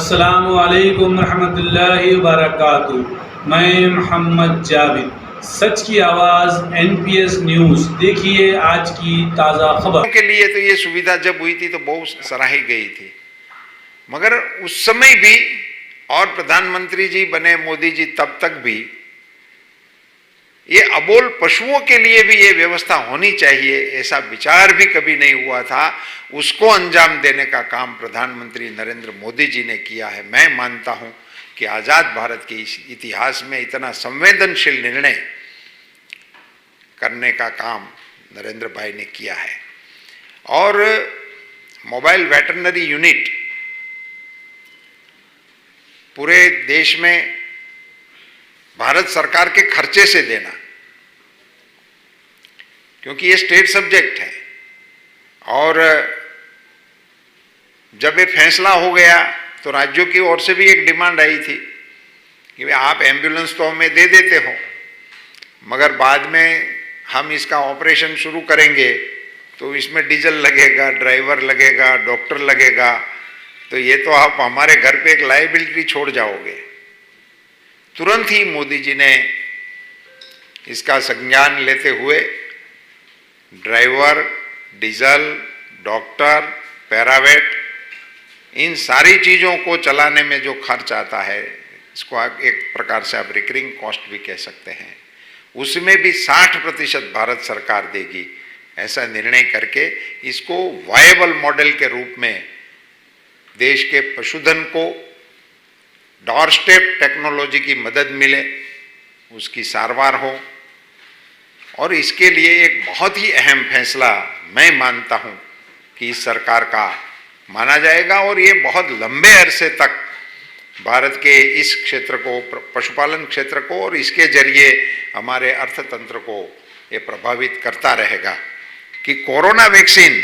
अस्सलामु अलैकुम रहमतुल्लाहि व बरकातुहू। मैं मोहम्मद जावेद, सच की आवाज़ एनपीएस न्यूज़। देखिए आज की ताज़ा खबर। के लिए तो ये सुविधा जब हुई थी तो बहुत सराही गई थी, मगर उस समय भी और प्रधानमंत्री जी बने मोदी जी तब तक भी ये अबोल पशुओं के लिए भी ये व्यवस्था होनी चाहिए, ऐसा विचार भी कभी नहीं हुआ था। उसको अंजाम देने का काम प्रधानमंत्री नरेंद्र मोदी जी ने किया है। मैं मानता हूं कि आजाद भारत के इतिहास में इतना संवेदनशील निर्णय करने का काम नरेंद्र भाई ने किया है। और मोबाइल वेटरनरी यूनिट पूरे देश में भारत सरकार के खर्चे से देना, क्योंकि ये स्टेट सब्जेक्ट है। और जब ये फैसला हो गया तो राज्यों की ओर से भी एक डिमांड आई थी कि भाई आप एम्बुलेंस तो हमें दे देते हो, मगर बाद में हम इसका ऑपरेशन शुरू करेंगे तो इसमें डीजल लगेगा, ड्राइवर लगेगा, डॉक्टर लगेगा, तो ये तो आप हमारे घर पे एक लायबिलिटी छोड़ जाओगे। तुरंत ही मोदी जी ने इसका संज्ञान लेते हुए ड्राइवर, डीजल, डॉक्टर, पैरावेट, इन सारी चीज़ों को चलाने में जो खर्च आता है, इसको आप एक प्रकार से आप रिकरिंग कॉस्ट भी कह सकते हैं, उसमें भी 60% भारत सरकार देगी। ऐसा निर्णय करके इसको वायबल मॉडल के रूप में देश के पशुधन को डोर स्टेप टेक्नोलॉजी की मदद मिले, उसकी सारवार हो। और इसके लिए एक बहुत ही अहम फैसला मैं मानता हूं कि इस सरकार का माना जाएगा। और ये बहुत लंबे अरसे तक भारत के इस क्षेत्र को, पशुपालन क्षेत्र को, और इसके जरिए हमारे अर्थतंत्र को ये प्रभावित करता रहेगा कि कोरोना वैक्सीन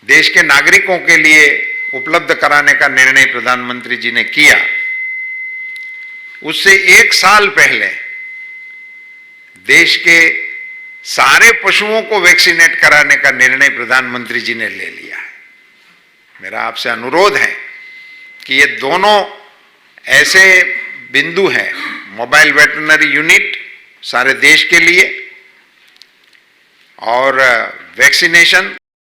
देश के नागरिकों के लिए उपलब्ध कराने का निर्णय प्रधानमंत्री जी ने किया। उससे 1 साल पहले देश के सारे पशुओं को वैक्सीनेट कराने का निर्णय प्रधानमंत्री जी ने ले लिया है। मेरा आपसे अनुरोध है कि ये दोनों ऐसे बिंदु हैं, मोबाइल वेटरनरी यूनिट सारे देश के लिए और वैक्सीनेशन